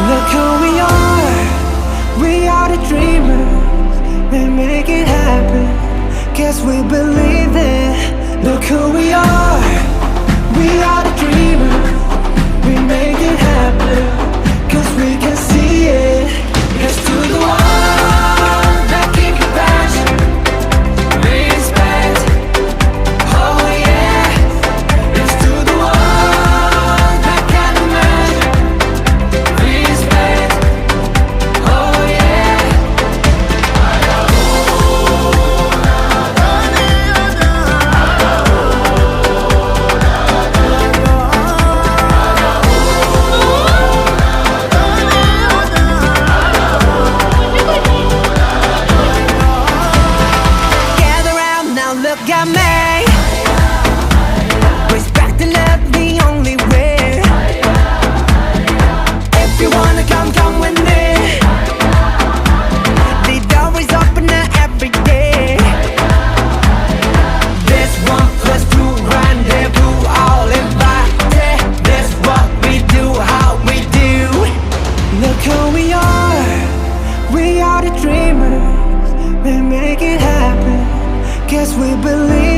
Look who we are the dreamers. We make it happen, guess we believe it. Look who we are the dreamers. We make it happen, cause we can see it. Here's to the one that keep your passion, respect, oh yeah. Here's to the one that can imagine, respect, oh yeah. Gather round now, look at me. Respect and love the only way. If you wanna come, come with me. The door is open every day. This 1+2 rendezvous, all invited. This what we do, how we do. Look who we are the dreamers. We make it happen, guess we believe